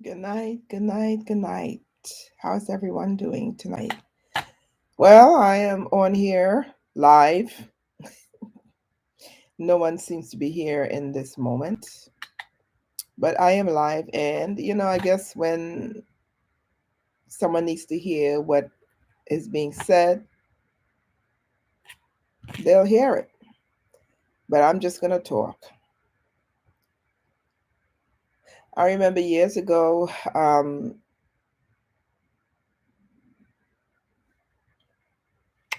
Good night, good night, good night. How's everyone doing tonight? Well, I am on here live. No one seems to be here in this moment, but I am live. And, I guess when someone needs to hear what is being said, they'll hear it. But I'm just going to talk. I remember years ago,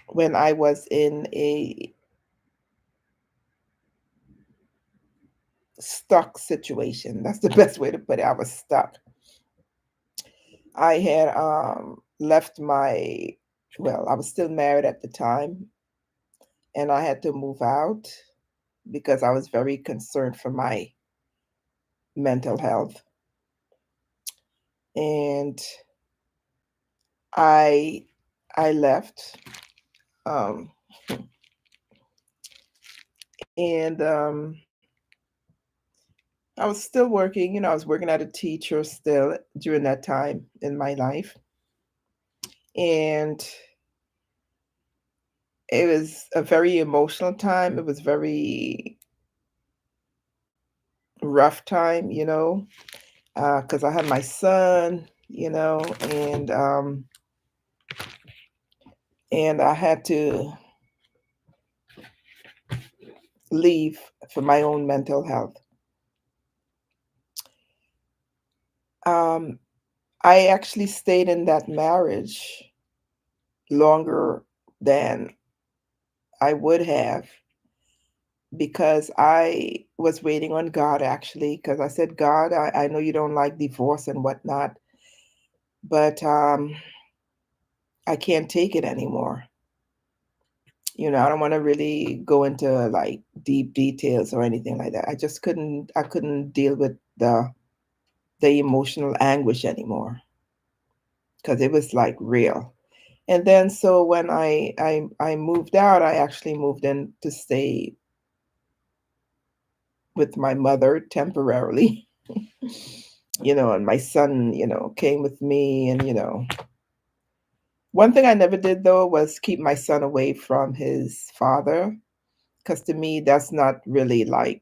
when I was in a stuck situation. That's the best way to put it. I was stuck. I had left I was still married at the time, and I had to move out because I was very concerned for my mental health. And I I left, um, and I was still working. I was working as a teacher still during that time in my life, and it was a very emotional time. It was very rough time, because I had my son, and I had to leave for my own mental health. Um, I actually stayed in that marriage longer than I would have because I was waiting on God actually. Because I said, God, I know you don't like divorce and whatnot, but I can't take it anymore. I don't want to really go into like deep details or anything like that. I couldn't deal with the emotional anguish anymore because it was like real. And then so when I moved out, I actually moved in to stay with my mother temporarily. And my son, came with me, and one thing I never did though was keep my son away from his father, because to me that's not really like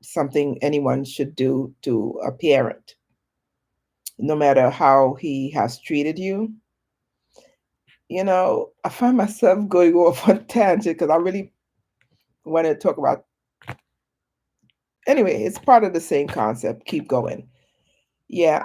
something anyone should do to a parent, no matter how he has treated you. I find myself going off on tangent because I really want to talk about. Anyway, it's part of the same concept. Keep going. Yeah,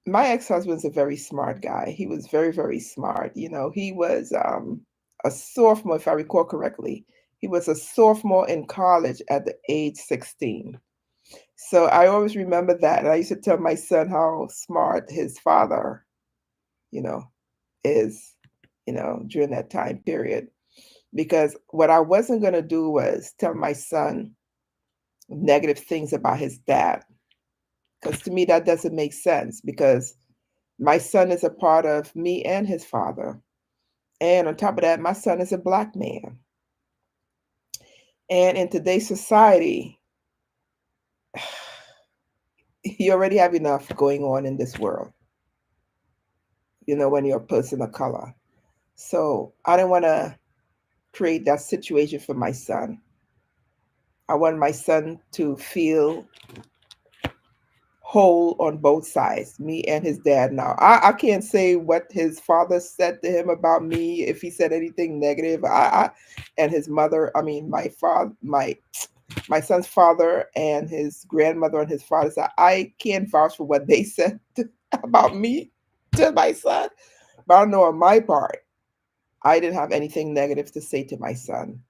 my ex-husband's a very smart guy. He was very, very smart. He was a sophomore, if I recall correctly. He was a sophomore in college at the age 16. So I always remember that. And I used to tell my son how smart his father, you know, is, during that time period. Because what I wasn't going to do was tell my son negative things about his dad. Because to me, that doesn't make sense because my son is a part of me and his father. And on top of that, my son is a black man. And in today's society, you already have enough going on in this world, when you're a person of color. So I didn't want to create that situation for my son. I want my son to feel whole on both sides, me and his dad. Now, I can't say what his father said to him about me, if he said anything negative. And his mother, I mean, my son's father and his grandmother on his father's side, I can't vouch for what they said about me to my son. But I know on my part, I didn't have anything negative to say to my son,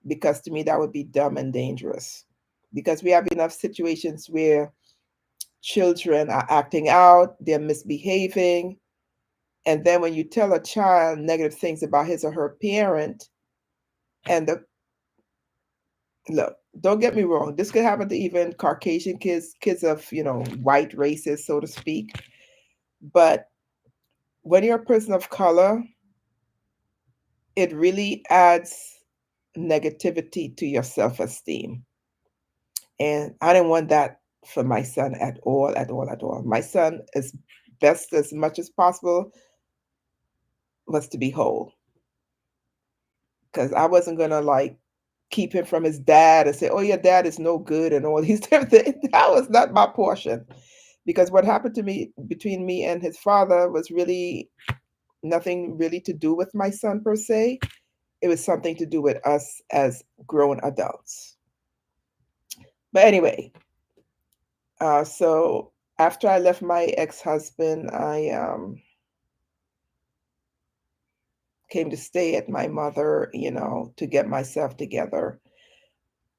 because to me that would be dumb and dangerous. Because we have enough situations where children are acting out, they're misbehaving, and then when you tell a child negative things about his or her parent, and look, don't get me wrong, this could happen to even Caucasian kids, kids of white races, so to speak. But when you're a person of color, it really adds negativity to your self-esteem, and I didn't want that for my son at all, at all, at all. My son, as best as much as possible, was to be whole, because I wasn't gonna like keep him from his dad and say, "Oh, your dad is no good," and all these different things. That was not my portion. Because what happened to me between me and his father was really nothing really to do with my son per se. It was something to do with us as grown adults. But anyway, so after I left my ex-husband, I came to stay at my mother, to get myself together.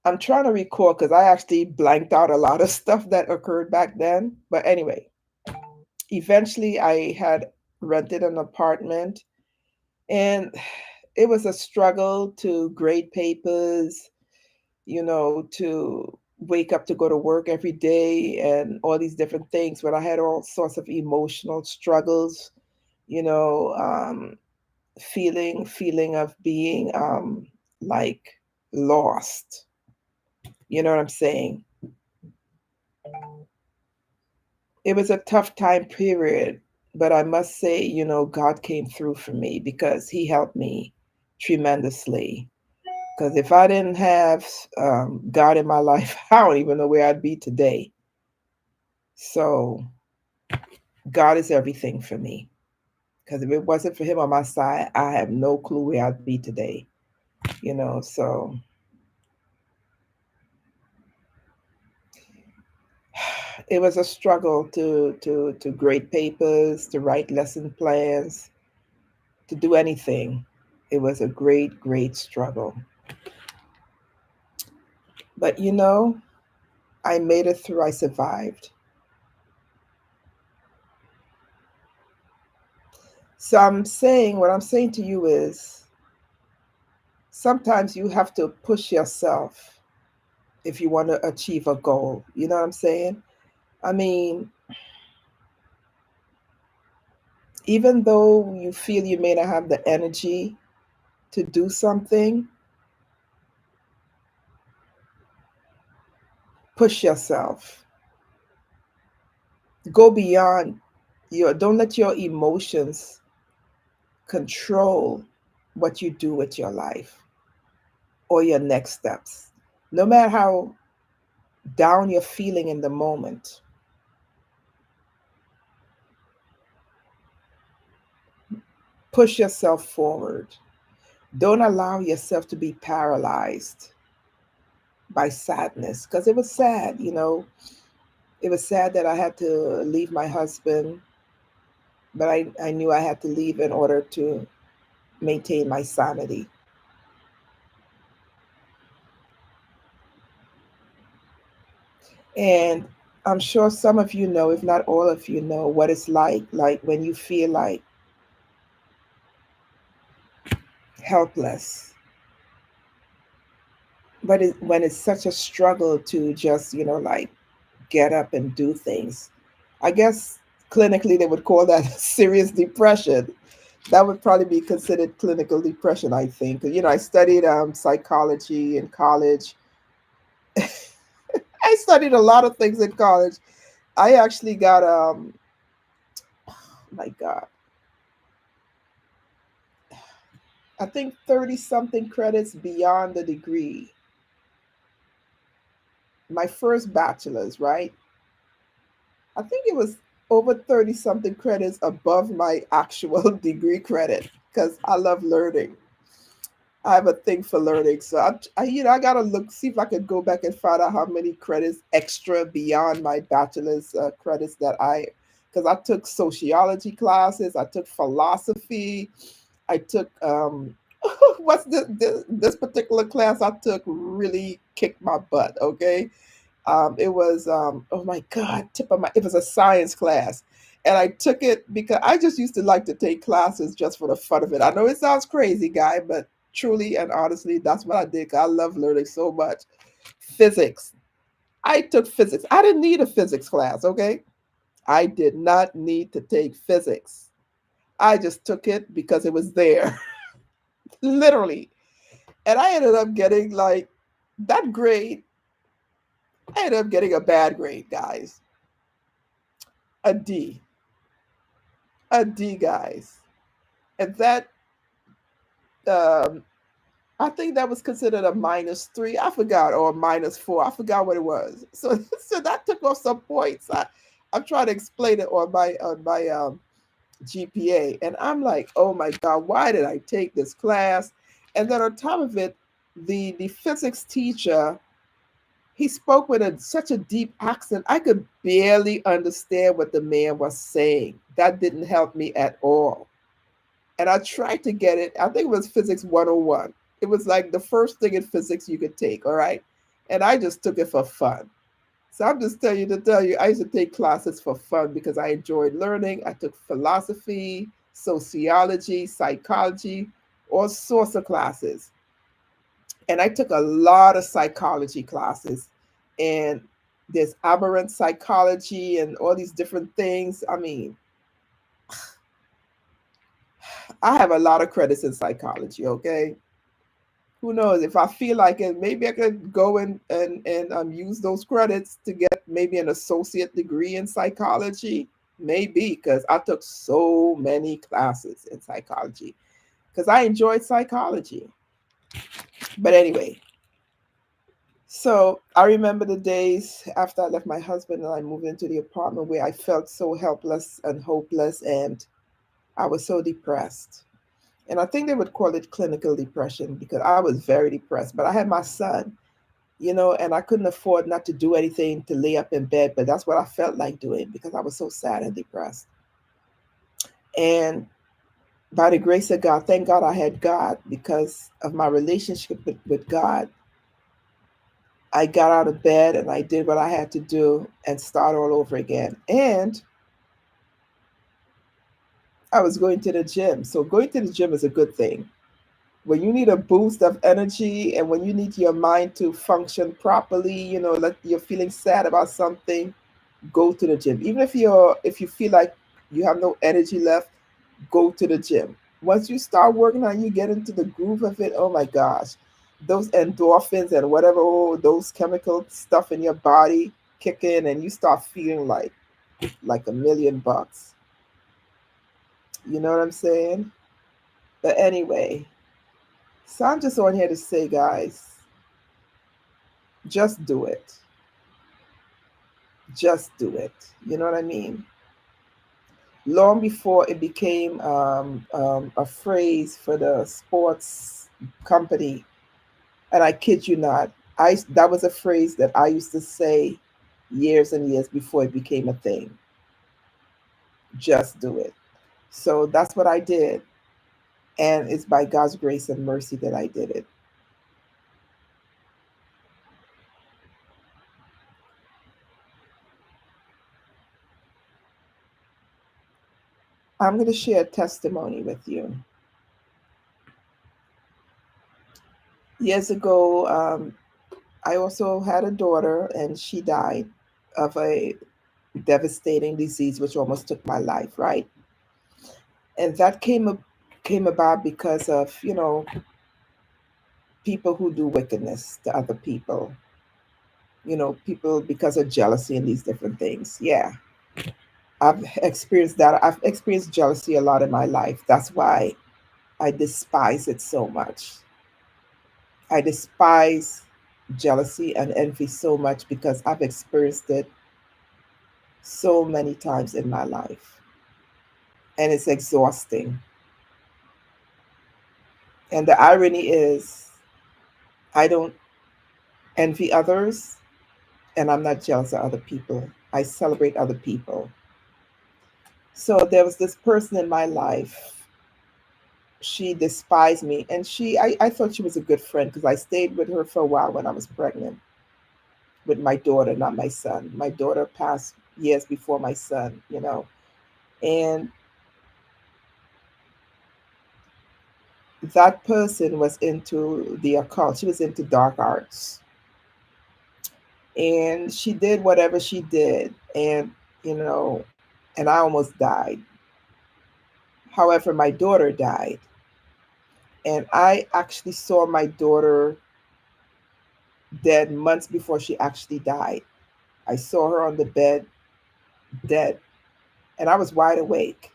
I'm trying to recall because I actually blanked out a lot of stuff that occurred back then. But anyway, eventually I had rented an apartment, and it was a struggle to grade papers, to wake up to go to work every day and all these different things. But I had all sorts of emotional struggles, you know, um, feeling of being like lost. You know what I'm saying? It was a tough time period, but I must say, God came through for me because He helped me tremendously. Because if I didn't have God in my life, I don't even know where I'd be today. So God is everything for me. Because if it wasn't for Him on my side, I have no clue where I'd be today. So it was a struggle to grade papers, to write lesson plans, to do anything. It was a great, great struggle. But I made it through. I survived. So what I'm saying to you is sometimes you have to push yourself if you want to achieve a goal. You know what I'm saying? I mean, even though you feel you may not have the energy to do something, push yourself. Go beyond don't let your emotions control what you do with your life or your next steps. No matter how down you're feeling in the moment, push yourself forward. Don't allow yourself to be paralyzed by sadness because it was sad, It was sad that I had to leave my husband, but I knew I had to leave in order to maintain my sanity. And I'm sure some of you know, if not all of you know, what it's like when you feel like helpless, but when it's such a struggle to just, like get up and do things. I guess clinically they would call that serious depression. That would probably be considered clinical depression, I think. I studied psychology in college. I studied a lot of things in college. I actually got my God, I think 30 something credits beyond the degree. My first bachelor's, right? I think it was over 30 something credits above my actual degree credit because I love learning. I have a thing for learning. So I gotta look, see if I could go back and find out how many credits extra beyond my bachelor's credits because I took sociology classes, I took philosophy, I took this particular class I took really kicked my butt. Okay, it was oh my God, it was a science class, and I took it because I just used to like to take classes just for the fun of it. I know it sounds crazy, guy, but truly and honestly, that's what I did. 'Cause I love learning so much. Physics. I took physics. I didn't need a physics class. Okay, I did not need to take physics. I just took it because it was there, literally. And I ended up getting like that grade. I ended up getting a bad grade, guys. A D. A D, guys. And that, um, I think that was considered a -3. I forgot, or a -4. I forgot what it was. So, so that took off some points. I'm trying to explain it on my GPA, and I'm like, oh my God, why did I take this class? And then on top of it, the physics teacher, he spoke with such a deep accent. I could barely understand what the man was saying. That didn't help me at all. And I tried to get it. I think it was Physics 101. It was like the first thing in physics you could take, all right? And I just took it for fun. So I'm just telling you to tell you, I used to take classes for fun because I enjoyed learning. I took philosophy, sociology, psychology, all sorts of classes. And I took a lot of psychology classes. And there's aberrant psychology and all these different things. I mean, I have a lot of credits in psychology, okay? Who knows? If I feel like it, maybe I could go and use those credits to get maybe an associate degree in psychology. Maybe because I took so many classes in psychology because I enjoyed psychology. But anyway, so I remember the days after I left my husband and I moved into the apartment where I felt so helpless and hopeless, and I was so depressed. And I think they would call it clinical depression because I was very depressed. But I had my son, and I couldn't afford not to do anything to lay up in bed. But that's what I felt like doing because I was so sad and depressed. And by the grace of God, thank God I had God because of my relationship with God. I got out of bed and I did what I had to do and start all over again. And I was going to the gym. So going to the gym is a good thing. When you need a boost of energy and when you need your mind to function properly, like you're feeling sad about something, go to the gym. Even if you feel like you have no energy left, go to the gym. Once you start working on, you get into the groove of it. Oh my gosh, those endorphins and whatever, those chemical stuff in your body kick in, and you start feeling like $1 million. You know what I'm saying? But anyway, so I'm just on here to say, guys, just do it. Just do it. You know what I mean? Long before it became a phrase for the sports company, and I kid you not, that was a phrase that I used to say years and years before it became a thing. Just do it. So that's what I did, and it's by God's grace and mercy that I did it. I'm going to share a testimony with you. Years ago, I also had a daughter, and she died of a devastating disease which almost took my life, right? And that came about because of, people who do wickedness to other people, people because of jealousy and these different things. Yeah. I've experienced that. I've experienced jealousy a lot in my life. That's why I despise it so much. I despise jealousy and envy so much because I've experienced it so many times in my life. And it's exhausting. And the irony is, I don't envy others and I'm not jealous of other people. I celebrate other people. So there was this person in my life. She despised me, and I thought she was a good friend because I stayed with her for a while when I was pregnant with my daughter, not my son. My daughter passed years before my son. And that person was into the occult. She was into dark arts. And she did whatever she did. And I almost died. However, my daughter died. And I actually saw my daughter dead months before she actually died. I saw her on the bed, dead, and I was wide awake.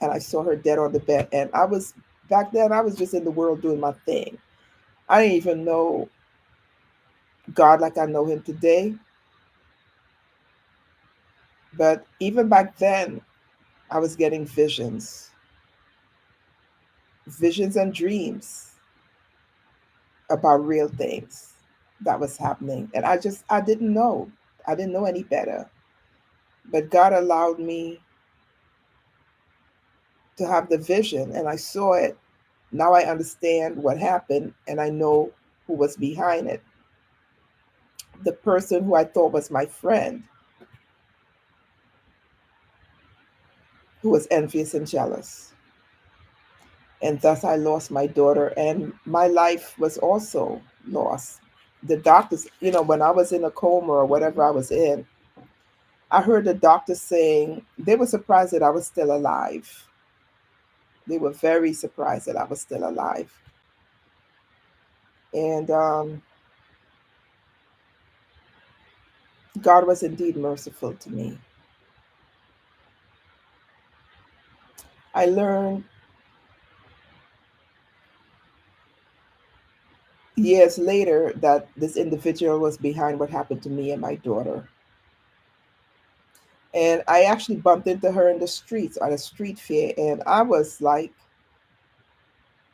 And I saw her dead on the bed. And I was, back then, I was just in the world doing my thing. I didn't even know God like I know him today. But even back then, I was getting visions, visions and dreams about real things that was happening. And I didn't know. I didn't know any better. But God allowed me to have the vision and I saw it. Now I understand what happened and I know who was behind it. The person who I thought was my friend, who was envious and jealous. And thus I lost my daughter, and my life was also lost. The doctors, when I was in a coma or whatever I was in, I heard the doctors saying they were surprised that I was still alive. They were very surprised that I was still alive. And God was indeed merciful to me. I learned years later that this individual was behind what happened to me and my daughter. And I actually bumped into her in the streets on a street fair, and I was like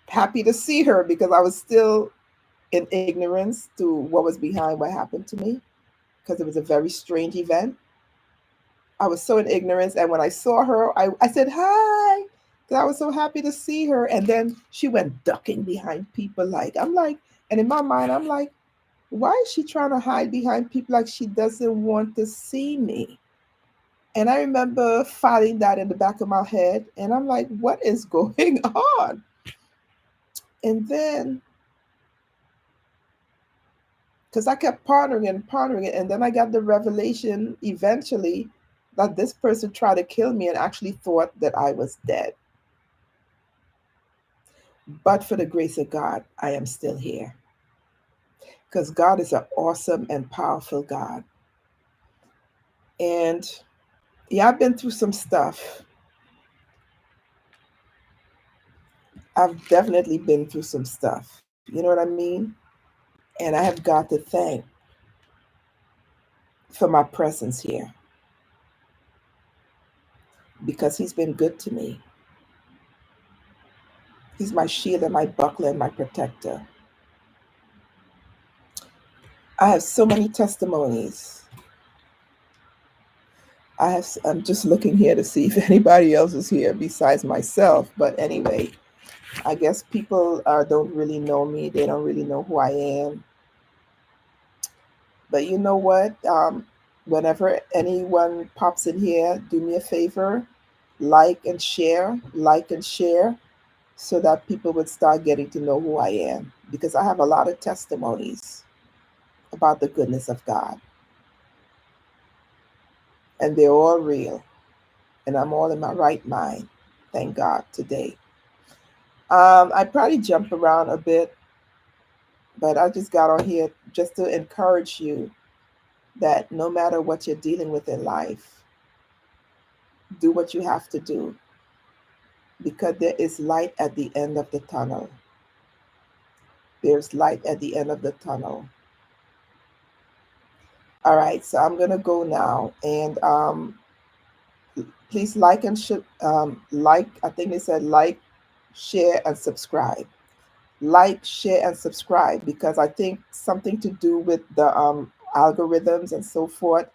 happy to see her because I was still in ignorance to what was behind what happened to me because it was a very strange event. I was so in ignorance, and when I saw her, I said hi because I was so happy to see her. And then she went ducking behind people, like I'm like, and in my mind, I'm like, why is she trying to hide behind people like she doesn't want to see me? And I remember fighting that in the back of my head, and I'm like, what is going on? And then, because I kept pondering it, and then I got the revelation eventually that this person tried to kill me and actually thought that I was dead. But for the grace of God, I am still here. Because God is an awesome and powerful God. And yeah, I've been through some stuff. I've definitely been through some stuff. You know what I mean? And I have got to thank for my presence here because He's been good to me. He's my shield and my buckler and my protector. I have so many testimonies. I'm just looking here to see if anybody else is here besides myself. But anyway, I guess people don't really know me. They don't really know who I am. But you know what? Whenever anyone pops in here, do me a favor, like and share, so that people would start getting to know who I am. Because I have a lot of testimonies about the goodness of God, and they're all real, and I'm all in my right mind. Thank God today. I probably jump around a bit, but I just got on here just to encourage you that no matter what you're dealing with in life, do what you have to do because there is light at the end of the tunnel. There's light at the end of the tunnel. All right, so I'm gonna go now, and please like and like. I think they said like, share, and subscribe. Like, share, and subscribe because I think something to do with the algorithms and so forth.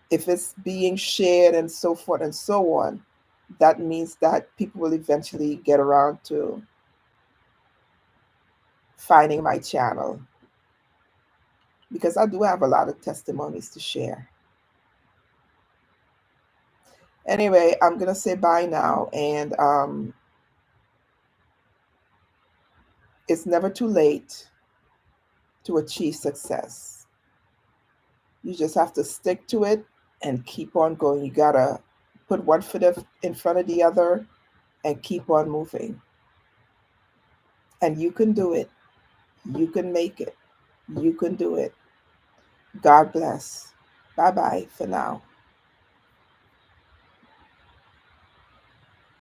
If it's being shared and so forth and so on, that means that people will eventually get around to finding my channel because I do have a lot of testimonies to share. Anyway, I'm gonna say bye now, and it's never too late to achieve success. You just have to stick to it and keep on going. You gotta put one foot in front of the other and keep on moving. And you can do it. You can make it. You can do it. God bless. Bye bye for now.